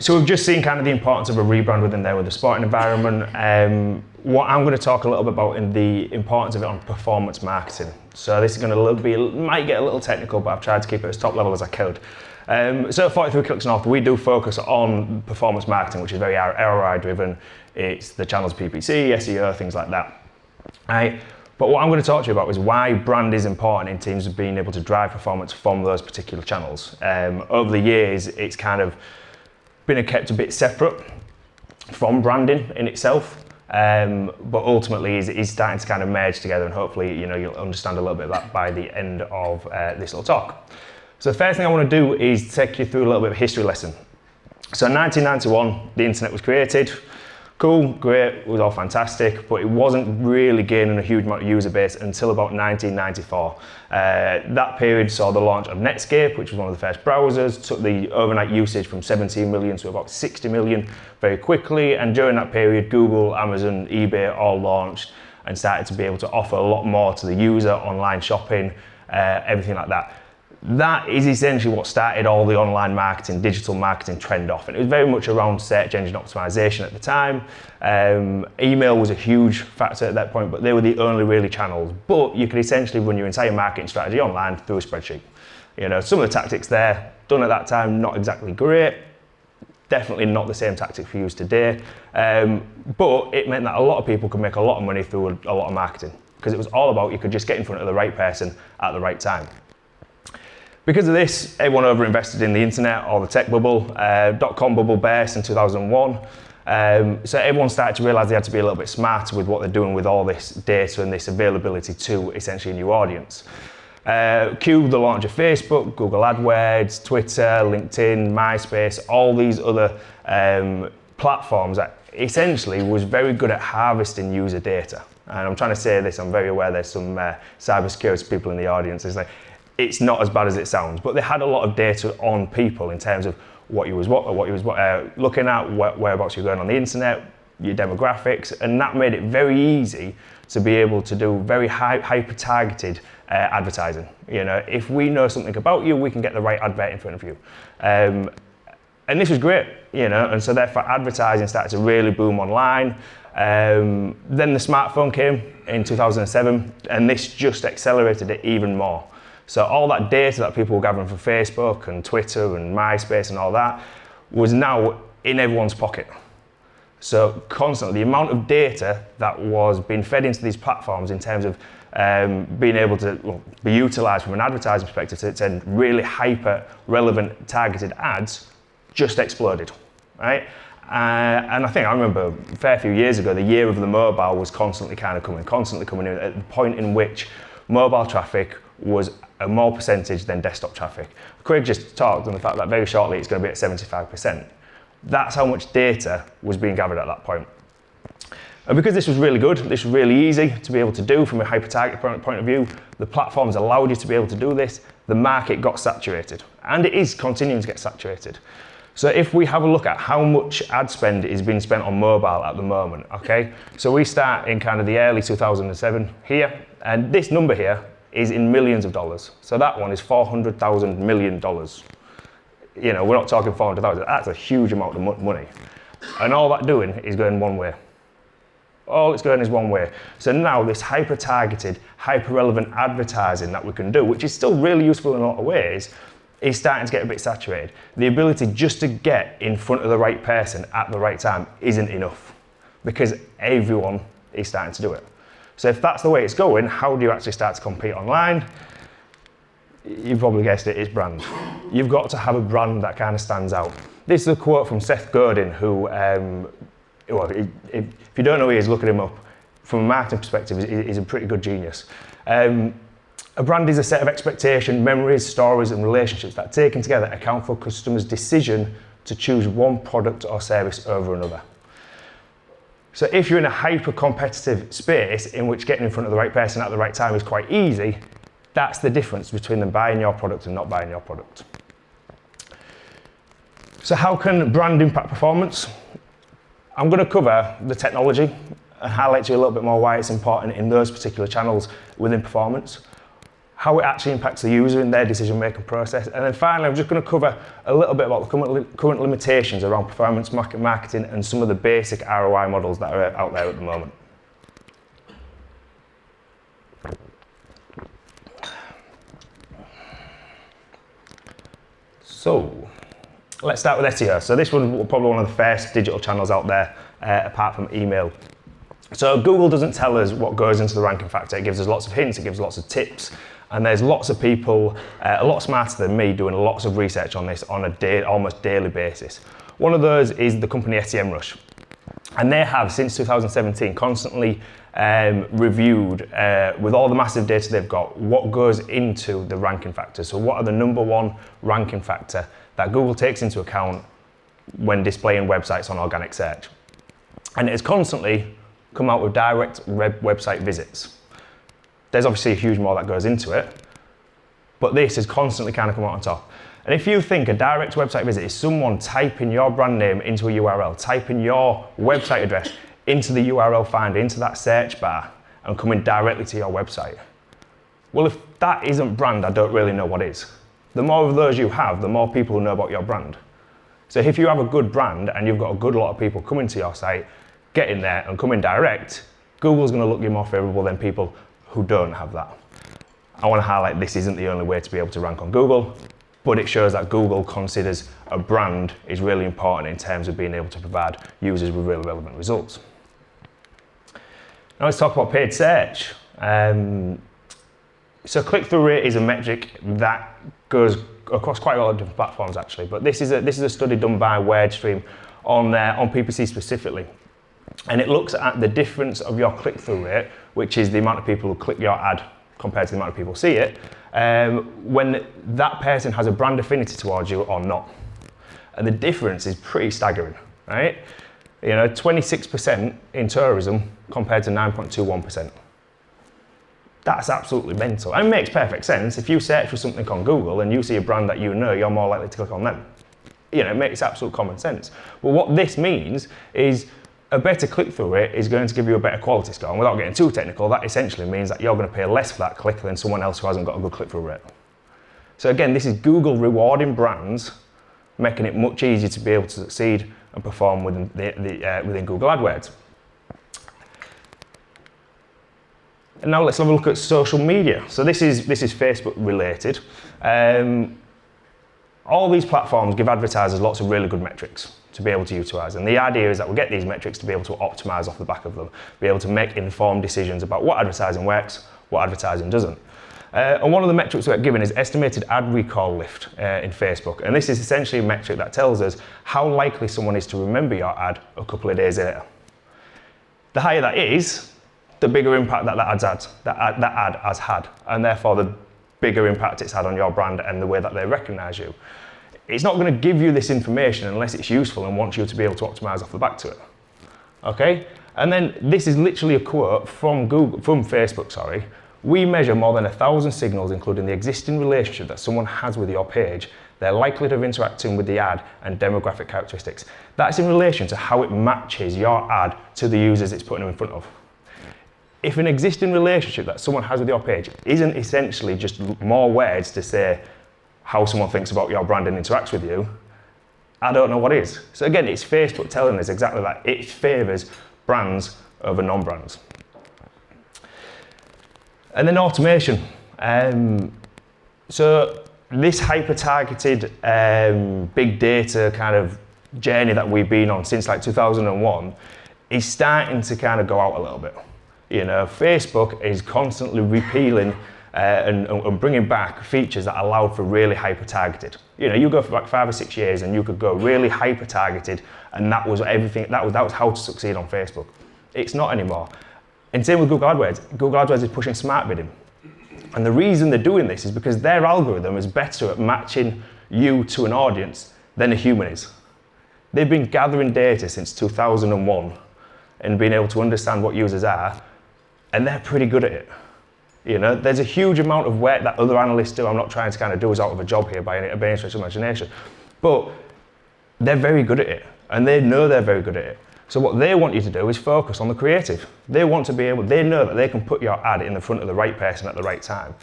So we've just seen kind of the importance of a rebrand within there with the sporting environment. What I'm going to talk a little bit about in the importance of it on performance marketing. So this is going to might get a little technical, but I've tried to keep it as top level as I could. So at 43 Clicks North, we do focus on performance marketing, which is very ROI driven. It's the channel's PPC, SEO, things like that. Right? But what I'm going to talk to you about is why brand is important in terms of being able to drive performance from those particular channels. Over the years, it's kind of been kept a bit separate from branding in itself, but ultimately is starting to kind of merge together, and hopefully you'll understand a little bit of that by the end of this little talk. So the first thing I want to do is take you through a little bit of a history lesson. So in 1991, the internet was created. Cool, great, it was all fantastic, but it wasn't really gaining a huge amount of user base until about 1994. That period saw the launch of Netscape, which was one of the first browsers, took the overnight usage from 17 million to about 60 million very quickly, and during that period, Google, Amazon, eBay all launched and started to be able to offer a lot more to the user, online shopping, everything like that. That is essentially what started all the online marketing, digital marketing trend off. And it was very much around search engine optimization at the time. Email was a huge factor at that point, but they were the only really channels. But you could essentially run your entire marketing strategy online through a spreadsheet. Some of the tactics there, done at that time, not exactly great. Definitely not the same tactics we use today. But it meant that a lot of people could make a lot of money through a lot of marketing, because it was all about you could just get in front of the right person at the right time. Because of this, everyone over-invested in the internet or the tech bubble. .com bubble burst in 2001. So everyone started to realize they had to be a little bit smarter with what they're doing with all this data and this availability to essentially a new audience. Cue the launch of Facebook, Google AdWords, Twitter, LinkedIn, MySpace, all these other platforms that essentially was very good at harvesting user data. And I'm trying to say this, I'm very aware there's some cybersecurity people in the audience. It's not as bad as it sounds, but they had a lot of data on people in terms of what you was looking at, whereabouts you're going on the internet, your demographics, and that made it very easy to be able to do very hyper-targeted advertising. If we know something about you, we can get the right advert in front of you. And this was great, and so therefore advertising started to really boom online. Then the smartphone came in 2007, and this just accelerated it even more. So all that data that people were gathering from Facebook and Twitter and MySpace and all that was now in everyone's pocket. So constantly, the amount of data that was being fed into these platforms in terms of being able to be utilized from an advertising perspective to send really hyper relevant targeted ads just exploded, right? And I remember a fair few years ago, the year of the mobile was constantly coming in at the point in which mobile traffic was a more percentage than desktop traffic. Craig just talked on the fact that very shortly it's going to be at 75%. That's how much data was being gathered at that point. And because this was really good, this was really easy to be able to do from a hyper-target point of view, the platforms allowed you to be able to do this, the market got saturated. And it is continuing to get saturated. So if we have a look at how much ad spend is being spent on mobile at the moment, okay? So we start in kind of the early 2007 here, and this number here is in millions of dollars. So that one is $400,000 million. We're not talking 400,000, that's a huge amount of money. And all that doing is going one way. All it's going is one way. So now this hyper-targeted, hyper-relevant advertising that we can do, which is still really useful in a lot of ways, is starting to get a bit saturated. The ability just to get in front of the right person at the right time isn't enough, because everyone is starting to do it. So if that's the way it's going, how do you actually start to compete online? You've probably guessed it, it's brand. You've got to have a brand that kind of stands out. This is a quote from Seth Godin, who, if you don't know who he is, look at him up. From a marketing perspective, he's a pretty good genius. A brand is a set of expectations, memories, stories, and relationships that, taken together, account for customers' decision to choose one product or service over another. So if you're in a hyper-competitive space in which getting in front of the right person at the right time is quite easy, that's the difference between them buying your product and not buying your product. So how can brand impact performance? I'm going to cover the technology and highlight to you a little bit more why it's important in those particular channels within performance. how it actually impacts the user in their decision-making process. And then finally, I'm just going to cover a little bit about the current limitations around performance marketing and some of the basic ROI models that are out there at the moment. So, let's start with SEO. So this was probably one of the first digital channels out there, apart from email. So Google doesn't tell us what goes into the ranking factor. It gives us lots of hints, it gives lots of tips, and there's lots of people a lot smarter than me doing lots of research on this on a almost daily basis. One of those is the company SEMrush, and they have since 2017 constantly reviewed with all the massive data they've got what goes into the ranking factor. So what are the #1 ranking factor that Google takes into account when displaying websites on organic search, and it has constantly come out with direct website visits. There's obviously a huge more that goes into it, but this has constantly kind of come out on top. And if you think a direct website visit is someone typing your brand name into a URL, typing your website address into the URL finder, into that search bar, and coming directly to your website, well, if that isn't brand, I don't really know what is. The more of those you have, the more people who know about your brand. So if you have a good brand and you've got a good lot of people coming to your site, get in there and come in direct, Google's going to look you more favourable than people who don't have that. I want to highlight this isn't the only way to be able to rank on Google, but it shows that Google considers a brand is really important in terms of being able to provide users with really relevant results. Now let's talk about paid search. So click-through rate is a metric that goes across quite a lot of different platforms actually, but this is a study done by WordStream on PPC specifically. And it looks at the difference of your click-through rate, which is the amount of people who click your ad compared to the amount of people who see it, when that person has a brand affinity towards you or not. And the difference is pretty staggering, right? 26% in tourism compared to 9.21%. That's absolutely mental. And it makes perfect sense. If you search for something on Google and you see a brand that you know, you're more likely to click on them. It makes absolute common sense. But what this means is a better click-through rate is going to give you a better quality score. And without getting too technical, that essentially means that you're going to pay less for that click than someone else who hasn't got a good click-through rate. So again, this is Google rewarding brands, making it much easier to be able to succeed and perform within Google AdWords. And now let's have a look at social media. So this is Facebook related. All these platforms give advertisers lots of really good metrics to be able to utilize. And the idea is that we'll get these metrics to be able to optimize off the back of them, be able to make informed decisions about what advertising works, what advertising doesn't. And one of the metrics we're given is estimated ad recall lift in Facebook. And this is essentially a metric that tells us how likely someone is to remember your ad a couple of days later. The higher that is, the bigger impact that ad has had, and therefore the bigger impact it's had on your brand and the way that they recognize you. It's not going to give you this information unless it's useful and wants you to be able to optimize off the back to it. Okay? And then this is literally a quote from Facebook. We measure more than 1,000 signals, including the existing relationship that someone has with your page, their likelihood of interacting with the ad, and demographic characteristics. That's in relation to how it matches your ad to the users it's putting them in front of. If an existing relationship that someone has with your page isn't essentially just more words to say how someone thinks about your brand and interacts with you, I don't know what is. So again, it's Facebook telling us exactly that. It favours brands over non-brands. And then automation. So this hyper-targeted big data kind of journey that we've been on since like 2001 is starting to kind of go out a little bit. Facebook is constantly repealing and bringing back features that allowed for really hyper-targeted. You go for like 5 or 6 years and you could go really hyper-targeted, and that was everything. That was how to succeed on Facebook. It's not anymore. And same with Google AdWords. Google AdWords is pushing smart bidding. And the reason they're doing this is because their algorithm is better at matching you to an audience than a human is. They've been gathering data since 2001 and being able to understand what users are, and they're pretty good at it. There's a huge amount of work that other analysts do. I'm not trying to kind of do us out of a job here by any stretch of imagination, but they're very good at it, and they know they're very good at it. So what they want you to do is focus on the creative. They know that they can put your ad in the front of the right person at the right time.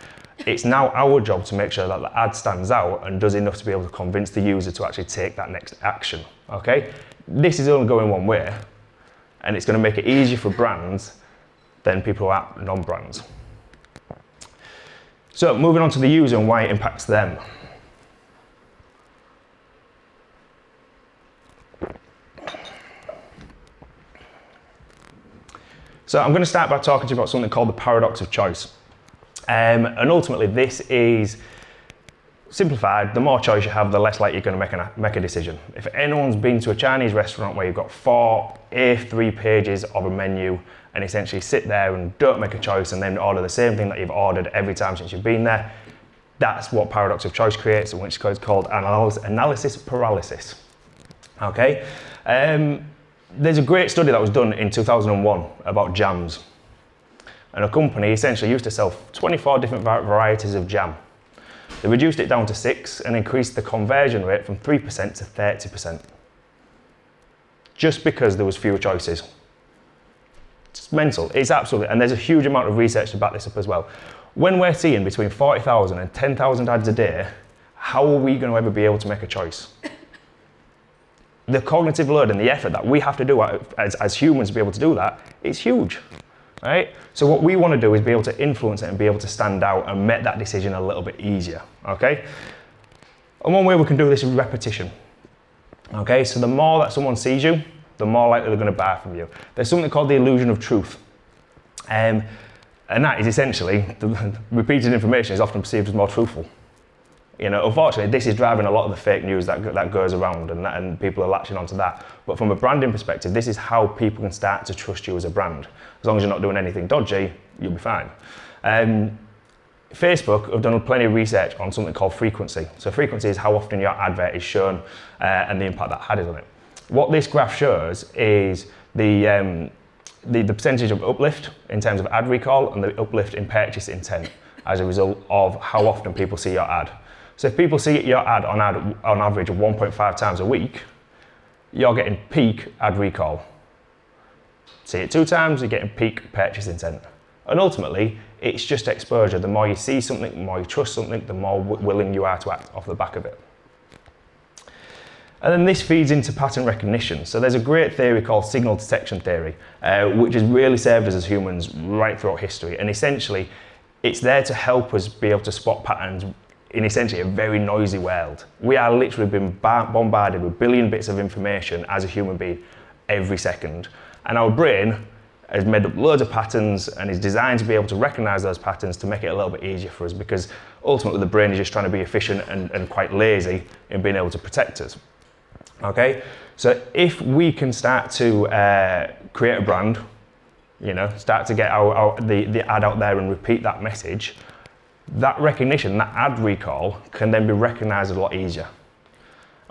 It's now our job to make sure that the ad stands out and does enough to be able to convince the user to actually take that next action, okay? This is only going one way, and it's going to make it easier for brands than people who are non-brands. So moving on to the user and why it impacts them. So I'm going to start by talking to you about something called the paradox of choice. And ultimately this is simplified. The more choice you have, the less likely you're going to make a decision. If anyone's been to a Chinese restaurant where you've got 4 A3 pages of a menu and essentially sit there and don't make a choice and then order the same thing that you've ordered every time since you've been there, that's what paradox of choice creates, which is called analysis paralysis. Okay? There's a great study that was done in 2001 about jams. And a company essentially used to sell 24 different varieties of jam. They reduced it down to 6 and increased the conversion rate from 3% to 30%. Just because there was fewer choices. It's mental, it's absolutely, and there's a huge amount of research to back this up as well. When we're seeing between 40,000 and 10,000 ads a day, how are we going to ever be able to make a choice? The cognitive load and the effort that we have to do as humans to be able to do that, it's huge. Right? So what we want to do is be able to influence it and be able to stand out and make that decision a little bit easier, okay? And one way we can do this is repetition, okay? So the more that someone sees you, the more likely they're going to buy from you. There's something called the illusion of truth. And that is essentially, the repeated information is often perceived as more truthful. You know, unfortunately, this is driving a lot of the fake news that goes around and people are latching onto that. But from a branding perspective, this is how people can start to trust you as a brand. As long as you're not doing anything dodgy, you'll be fine. Facebook have done plenty of research on something called frequency. So frequency is how often your advert is shown and the impact that had on it. What this graph shows is the percentage of uplift in terms of ad recall and the uplift in purchase intent as a result of how often people see your ad. So if people see your ad on average of 1.5 times a week, you're getting peak ad recall. See it 2 times, you're getting peak purchase intent. And ultimately, it's just exposure. The more you see something, the more you trust something, the more willing you are to act off the back of it. And then this feeds into pattern recognition. So there's a great theory called signal detection theory, which has really served us as humans right throughout history. And essentially, it's there to help us be able to spot patterns in essentially a very noisy world. We are literally being bombarded with billion bits of information as a human being every second. And our brain has made up loads of patterns and is designed to be able to recognize those patterns to make it a little bit easier for us, because ultimately the brain is just trying to be efficient and quite lazy in being able to protect us. Okay, so if we can start to create a brand, you know, start to get the ad out there and repeat that message, that recognition, that ad recall can then be recognized a lot easier.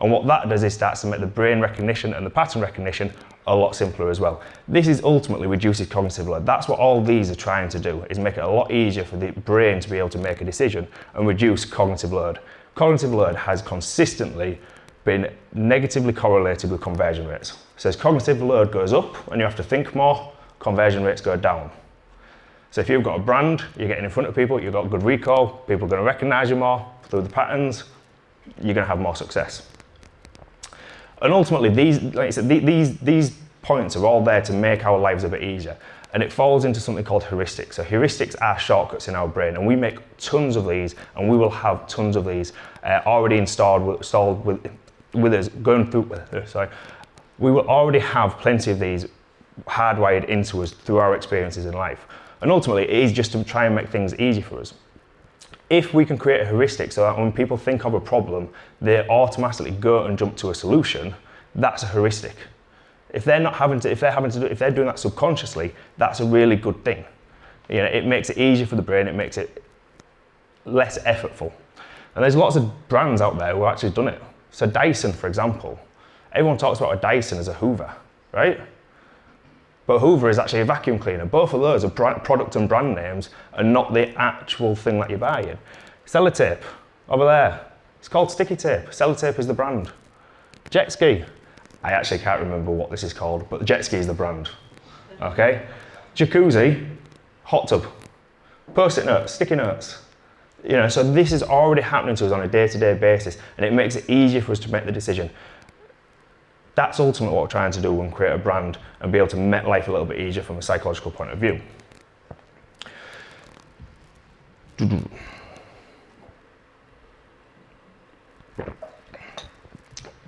And what that does is starts to make the brain recognition and the pattern recognition a lot simpler as well. This is ultimately reduces cognitive load. That's what all these are trying to do, is make it a lot easier for the brain to be able to make a decision and reduce cognitive load. Cognitive load has consistently been negatively correlated with conversion rates. So as cognitive load goes up and you have to think more, conversion rates go down. So if you've got a brand, you're getting in front of people, you've got good recall, people are going to recognize you more through the patterns, you're going to have more success. And ultimately, these, like I said, these points are all there to make our lives a bit easier. And it falls into something called heuristics. So heuristics are shortcuts in our brain, and we make tons of these, and we will have tons of these already installed with us, going through, sorry. We will already have plenty of these hardwired into us through our experiences in life. And ultimately, it is just to try and make things easy for us. If we can create a heuristic so that when people think of a problem, they automatically go and jump to a solution, that's a heuristic. If they're doing that subconsciously, that's a really good thing. You know, it makes it easier for the brain, it makes it less effortful. And there's lots of brands out there who have actually done it. So Dyson, for example, everyone talks about a Dyson as a Hoover, right? But Hoover is actually a vacuum cleaner. Both of those are product and brand names and not the actual thing that you're buying. Sellotape, over there, it's called sticky tape. Sellotape is the brand. Jet ski, I actually can't remember what this is called, but jet ski is the brand, okay? Jacuzzi, hot tub. Post-it notes, sticky notes. So this is already happening to us on a day-to-day basis, and it makes it easier for us to make the decision. That's ultimately what we're trying to do when we create a brand and be able to make life a little bit easier from a psychological point of view.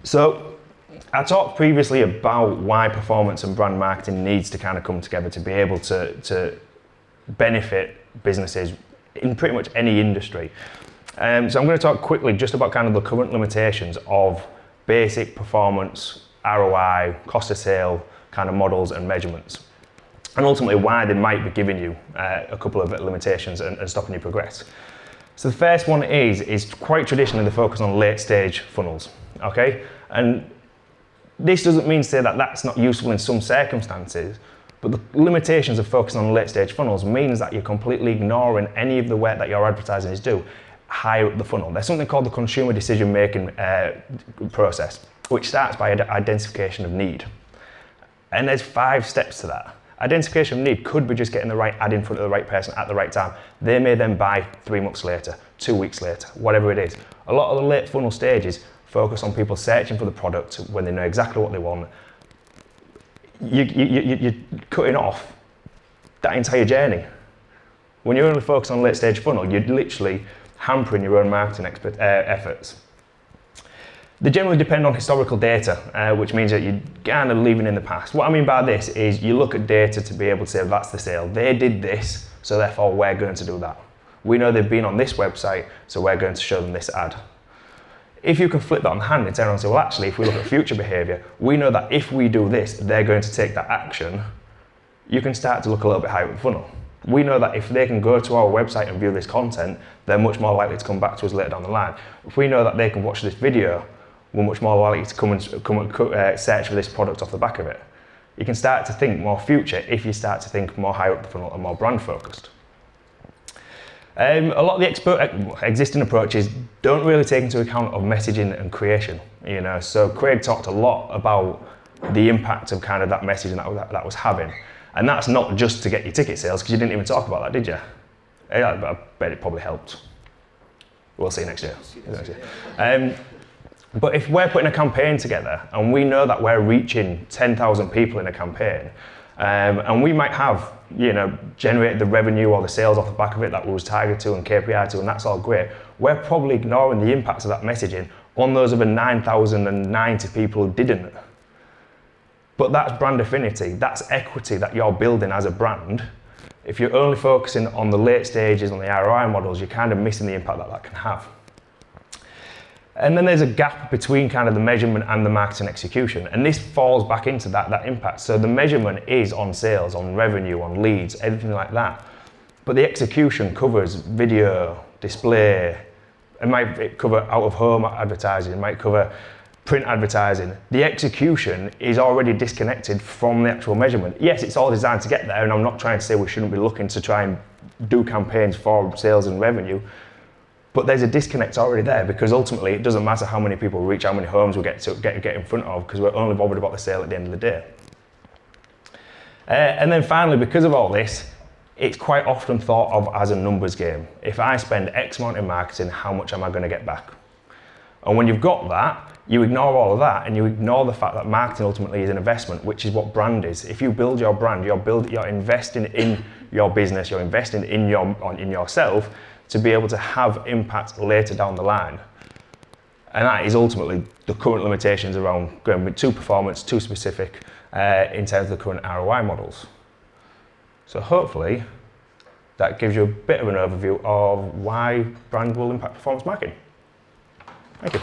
So I talked previously about why performance and brand marketing needs to kind of come together to be able to benefit businesses in pretty much any industry. So I'm going to talk quickly just about kind of the current limitations of basic performance, ROI, cost of sale kind of models and measurements, and ultimately why they might be giving you a couple of limitations and stopping you progress. So the first one is quite traditionally the focus on late stage funnels, okay? And this doesn't mean to say that that's not useful in some circumstances, but the limitations of focusing on late stage funnels means that you're completely ignoring any of the work that your advertising is due higher up the funnel. There's something called the consumer decision making process, which starts by identification of need. And there's 5 steps to that. Identification of need could be just getting the right ad in front of the right person at the right time. They may then buy 3 months later, 2 weeks later, whatever it is. A lot of the late funnel stages focus on people searching for the product when they know exactly what they want. You're cutting off that entire journey. When you're only focused on late stage funnel, you're literally hampering your own marketing efforts. They generally depend on historical data, which means that you're kind of leaving in the past. What I mean by this is you look at data to be able to say that's the sale. They did this, so therefore we're going to do that. We know they've been on this website, so we're going to show them this ad. If you can flip that on the hand and turn around and say, well, actually, if we look at future behavior, we know that if we do this, they're going to take that action, you can start to look a little bit higher up the funnel. We know that if they can go to our website and view this content, they're much more likely to come back to us later down the line. If we know that they can watch this video, we're much more likely to come and search for this product off the back of it. You can start to think more future if you start to think more higher up the funnel and more brand focused. A lot of the existing approaches don't really take into account of messaging and creation. So Craig talked a lot about the impact of kind of that messaging that was having, and that's not just to get your ticket sales, because you didn't even talk about that, did you? I bet it probably helped. We'll see next year. But if we're putting a campaign together and we know that we're reaching 10,000 people in a campaign, and we might have, generated the revenue or the sales off the back of it that we was targeted to and KPI to, and that's all great, we're probably ignoring the impacts of that messaging on those other 9,090 people who didn't. But that's brand affinity, that's equity that you're building as a brand. If you're only focusing on the late stages, on the ROI models, you're kind of missing the impact that can have. And then there's a gap between kind of the measurement and the marketing execution. And this falls back into that impact. So the measurement is on sales, on revenue, on leads, everything like that. But the execution covers video, display, it might cover out-of-home advertising, it might cover print advertising. The execution is already disconnected from the actual measurement. Yes, it's all designed to get there, and I'm not trying to say we shouldn't be looking to try and do campaigns for sales and revenue. But there's a disconnect already there, because ultimately it doesn't matter how many people we reach, how many homes we get in front of, because we're only bothered about the sale at the end of the day. And then finally, because of all this, it's quite often thought of as a numbers game. If I spend X amount in marketing, how much am I going to get back? And when you've got that, you ignore all of that, and you ignore the fact that marketing ultimately is an investment, which is what brand is. If you build your brand, you're investing in your business, you're investing in yourself, to be able to have impact later down the line. And that is ultimately the current limitations around going with too performance, too specific in terms of the current ROI models. So hopefully that gives you a bit of an overview of why brand will impact performance marketing. Thank you.